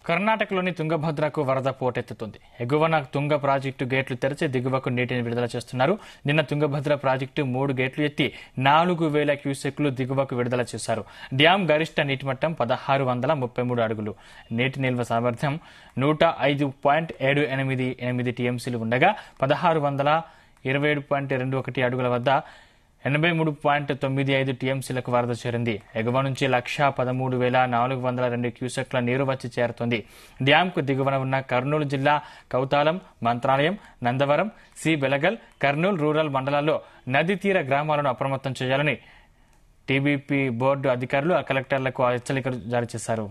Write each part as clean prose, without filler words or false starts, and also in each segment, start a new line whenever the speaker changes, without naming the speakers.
కర్ణాటకలోని తుంగభద్రకు వరద పోటెత్తుతుంది. ఎగువన తుంగ ప్రాజెక్టు గేట్లు తెరిచి దిగువకు నీటిని విడుదల చేస్తున్నారు. నిన్న తుంగభద్ర ప్రాజెక్టు 3 గేట్లు ఎత్తి 4000 క్యూసెక్లు దిగువకు విడుదల చేశారు. డ్యాం గరిష్ట నీటి మట్టం 1633 అడుగులు. నీటి నిల్వ సామర్థ్యం 105.788 టీఎంసీలు ఉండగా 1627.21 అడుగుల వద్ద 83.95 టీఎంసీలకు వరద చేరింది. ఎగువ నుంచి 113,402 క్యూసెక్ల నీరు వచ్చి చేరుతోంది. డ్యాంకు దిగువన ఉన్న కర్నూలు జిల్లా కౌతాలం, మంత్రాలయం, నందవరం, సి బెలగల్, కర్నూలు రూరల్ మండలాల్లో నదీ తీర గ్రామాలను అప్రమత్తం చేయాలని టీబీపీ బోర్డు అధికారులు కలెక్టర్లకు హెచ్చరికలు జారీ చేశారు.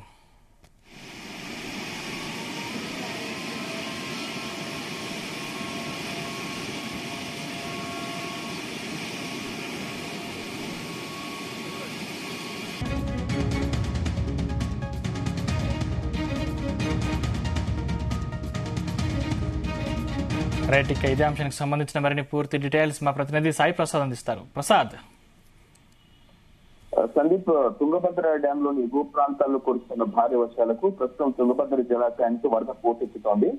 రైట్, ఇక ఇదే అంశానికి సంబంధించిన మరిన్ని పూర్తి డీటెయిల్స్ మా ప్రతినిధి సాయి ప్రసాద్ అందిస్తారు. ప్రసాద్.
సందీప్, తుంగభద్ర డ్యాం లోని ఎగువ ప్రాంతాల్లో కురుస్తున్న భారీ వర్షాలకు ప్రస్తుతం తుంగభద్ర జలాశయానికి వరద పోటెత్తుతోంది.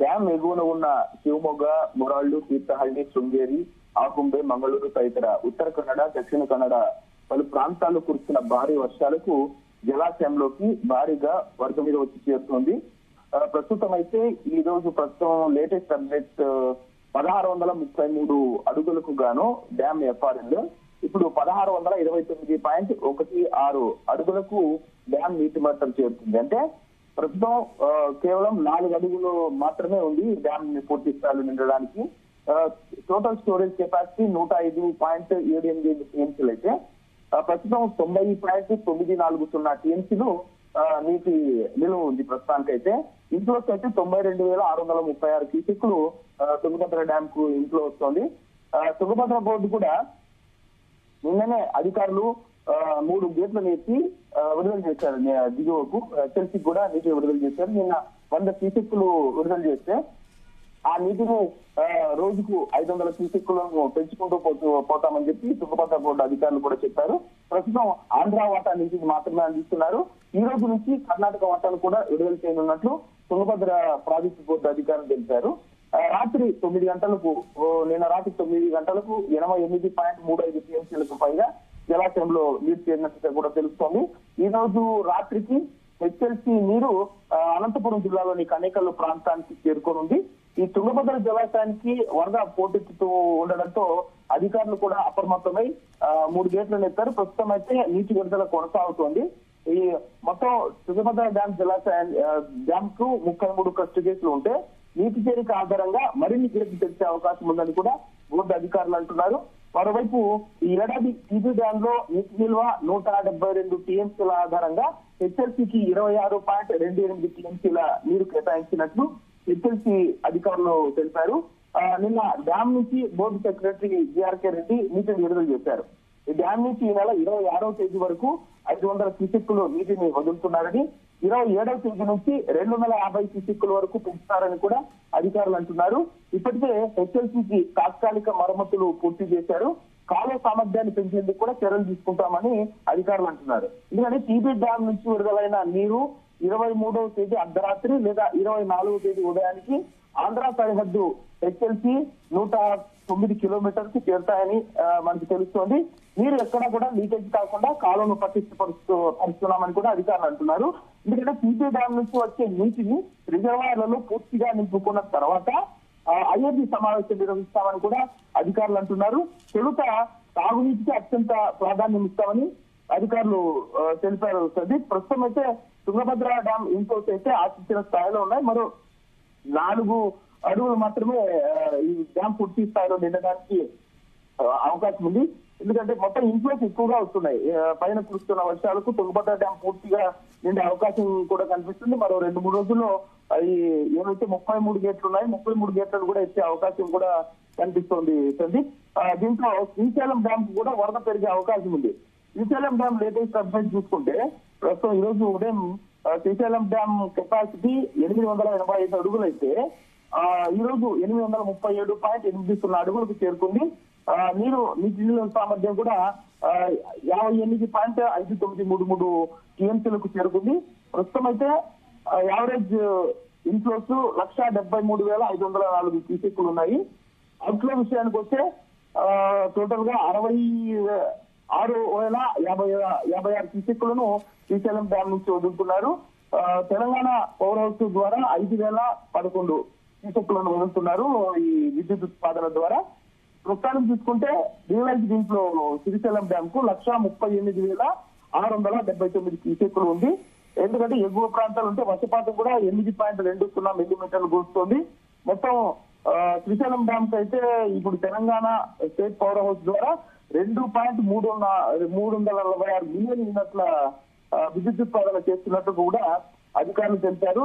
డ్యాం ఎగువన ఉన్న శివమొగ్గ, మురాళ్లు, తీర్థహళ్లి, శృంగేరి, ఆకుంబే, మంగళూరు తదితర ఉత్తర కన్నడ, దక్షిణ కన్నడ పలు ప్రాంతాల్లో కురుస్తున్న భారీ వర్షాలకు జలాశయంలోకి భారీగా వరద మీద వచ్చి చేరుతోంది. ప్రస్తుతం అయితే ఈ రోజు లేటెస్ట్ అప్డేట్ 1633 అడుగులకు గాను డ్యామ్ ఎఫ్ఆర్ఎల్ ఇప్పుడు 1629.16 అడుగులకు డ్యామ్ నీటి మట్టం చేరుతుంది. అంటే ప్రస్తుతం కేవలం 4 అడుగులు మాత్రమే ఉంది డ్యామ్ పూర్తి స్థాయిలో నిండడానికి. టోటల్ స్టోరేజ్ కెపాసిటీ 105.78 టీఎంసీలు అయితే ప్రస్తుతం 90.940 టీఎంసీలు నీటి నిలువ ఉంది ప్రస్తుతానికైతే. ఇంట్లోకి అయితే 92,636 క్యూసెక్లు తుంగభద్ర డ్యామ్ కు ఇంట్లో వస్తోంది. తుంగభద్ర బోర్డు కూడా నిన్ననే అధికారులు 3 గేట్లను ఎత్తి విడుదల చేశారు. దిగువకు హెచ్ఎల్సీ కూడా నీటిని విడుదల చేశారు. నిన్న 100 క్యూసెక్లు విడుదల చేస్తే ఆ నీటిని రోజుకు 500 క్యూసెక్లను పెంచుకుంటూ పోతామని చెప్పి తుంగభద్ర బోర్డు అధికారులు కూడా చెప్పారు. ప్రస్తుతం ఆంధ్ర వాటా నీటిని మాత్రమే అందిస్తున్నారు. ఈ రోజు నుంచి కర్ణాటక వాటాను కూడా విడుదల చేయనున్నట్లు తుంగభద్ర ప్రాజెక్టు బోర్డు అధికారులు తెలిపారు. రాత్రి 9 గంటలకు నిన్న రాత్రి 9 గంటలకు 88.35 టీఎంసీలకు పైగా జలాశయంలో నీరు చేరినట్టుగా కూడా తెలుస్తోంది. ఈ రోజు రాత్రికి హెచ్ఎల్సీ నీరు అనంతపురం జిల్లాలోని కనేకల్లు ప్రాంతానికి చేరుకోనుంది. ఈ తుంగభద్ర జలాశయానికి వరద పోటెత్తుతూ ఉండడంతో అధికారులు కూడా అప్రమత్తమై 3 గేట్లను ఎత్తారు. ప్రస్తుతం అయితే నీటి విడుదల కొనసాగుతోంది. ఈ మొత్తం తుంగభద్ర డ్యామ్ కు 33 క్రస్ట్ గేట్లు ఉంటే నీటి చేరిక ఆధారంగా మరిన్ని గేట్లు తెరిచే అవకాశం ఉందని కూడా బోర్డు అధికారులు అంటున్నారు. మరోవైపు ఈ ఏడాది టీబీ డ్యామ్ లో నీటి నిల్వ 172 టీఎంసీల ఆధారంగా హెచ్ఎల్సీకి 26.28 టీఎంసీల నీరు కేటాయించినట్లు హెచ్ఎల్సీ అధికారులు తెలిపారు. నిన్న డ్యామ్ నుంచి బోర్డు సెక్రటరీ జిఆర్కే రెడ్డి నీటిని విడుదల చేశారు. ఈ డ్యామ్ నుంచి ఈ నెల 26వ తేదీ వరకు 500 క్యూసెక్కులు నీటిని వదులుతున్నారని, 27వ తేదీ నుంచి 250 క్యూసెక్కుల వరకు పెంచుతారని కూడా అధికారులు అంటున్నారు. ఇప్పటికే హెచ్ఎల్సీకి తాత్కాలిక మరమ్మతులు పూర్తి చేశారు. కాలువ సామర్థ్యాన్ని పెంచేందుకు కూడా చర్యలు తీసుకుంటామని అధికారులు అంటున్నారు. ఎందుకంటే టీబీ డ్యామ్ నుంచి విడుదలైన నీరు 23వ తేదీ అర్ధరాత్రి లేదా 24వ తేదీ ఉదయానికి ఆంధ్ర సరిహద్దు హెచ్ఎల్సీ 109 కిలోమీటర్స్ చేరుతాయని మనకు తెలుస్తోంది. నీరు ఎక్కడా కూడా లీకేజ్ కాకుండా కాలువను పరుస్తున్నామని కూడా అధికారులు అంటున్నారు. ఎందుకంటే టీబీ డ్యామ్ నుంచి వచ్చే నీటిని రిజర్వాయర్లలో పూర్తిగా నింపుకున్న తర్వాత ఐఏబీ సమావేశం నిర్వహిస్తామని కూడా అధికారులు అంటున్నారు. తొలుత తాగునీటికి అత్యంత ప్రాధాన్యం ఇస్తామని అధికారులు తెలిపారు. ప్రస్తుతం అయితే తుంగభద్ర డ్యామ్ ఇన్ఫోర్స్ అయితే ఆశించిన స్థాయిలో ఉన్నాయి. మరో 4 అడుగులు మాత్రమే ఈ డ్యామ్ పూర్తి స్థాయిలో నిండడానికి అవకాశం ఉంది. ఎందుకంటే మొత్తం ఇన్ఫ్లోస్ ఎక్కువగా వస్తున్నాయి. పైన కురుస్తున్న వర్షాలకు తుంగభద్ర డ్యామ్ పూర్తిగా నిండే అవకాశం కూడా కనిపిస్తుంది. మరో 2-3 రోజుల్లో ఈ ఏవైతే 33 గేట్లు ఉన్నాయి 33 గేట్లను కూడా ఇచ్చే అవకాశం కూడా కనిపిస్తోంది. దీంట్లో శ్రీశైలం డ్యామ్ కు కూడా వరద పెరిగే అవకాశం ఉంది. శ్రీశైలం డ్యామ్ లేటెస్ట్ అప్డేట్ చూసుకుంటే ప్రస్తుతం ఈ రోజు ఉదయం శ్రీశైలం డ్యామ్ కెపాసిటీ 885 అడుగులు అయితే ఈ రోజు 837.80 అడుగులకు చేరుకుంది. నీటి నిల్వ సామర్థ్యం కూడా 58.5933 టీఎంసీలకు చేరుకుంది. ప్రస్తుతం అయితే యావరేజ్ ఇన్ఫ్లోస్ 1,73,504 క్యూసెక్లు ఉన్నాయి. అవుట్ఫ్లో విషయానికి వస్తే టోటల్ గా 66,056 క్యూసెక్లను శ్రీశైలం డ్యామ్ నుంచి వదులుతున్నారు. తెలంగాణ పవర్ హౌస్ ద్వారా 5,011 క్యూసెక్లను వదులుతున్నారు ఈ విద్యుత్ ఉత్పాదన ద్వారా. ప్రస్తుతానికి చూసుకుంటే రియలైజ్ దీంట్లో శ్రీశైలం డ్యామ్ కు 1,38,679 క్యూసెక్లు ఉంది. ఎందుకంటే ఎగువ ప్రాంతాలు ఉంటే వర్షపాతం కూడా 8.20 మిల్లీమీటర్లు కురుస్తోంది. మొత్తం శ్రీశైలం డ్యామ్ కి అయితే ఇప్పుడు తెలంగాణ స్టేట్ పవర్ హౌస్ ద్వారా 2.346 మిలియన్ యూనిట్ల విద్యుత్ ఉత్పాదన చేస్తున్నట్టు కూడా అధికారులు తెలిపారు.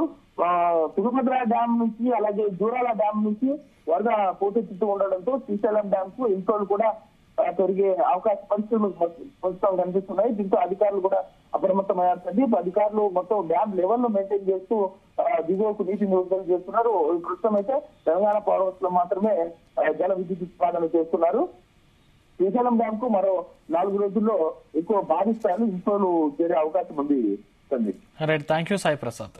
తుంగభద్ర డ్యామ్ నుంచి అలాగే జూరాల డ్యామ్ నుంచి వరద పోటెత్తుతూ ఉండడంతో శ్రీశైలం డ్యామ్ కు ఇన్ఫ్లోలు కూడా పెరిగే అవకాశ పరిస్థితులు ప్రస్తుతం కనిపిస్తున్నాయి. దీంతో అధికారులు కూడా అప్రమత్తమయ్యారు. సందీప్, అధికారులు మొత్తం డ్యామ్ లెవెల్ ను మెయింటైన్ చేస్తూ దిగువకు నీటిని విడుదల చేస్తున్నారు. ప్రస్తుతం అయితే తెలంగాణ పవర్ హౌస్ లో మాత్రమే జల విద్యుత్ ఉత్పాదన చేస్తున్నారు. శ్రీశైలం డ్యామ్ కు మరో 4 రోజుల్లో ఎక్కువ భారీ స్థాయిలో ఇన్ఫ్లోలు చేరే అవకాశం ఉంది. Sandeep,
right, thank you Sai Prasad.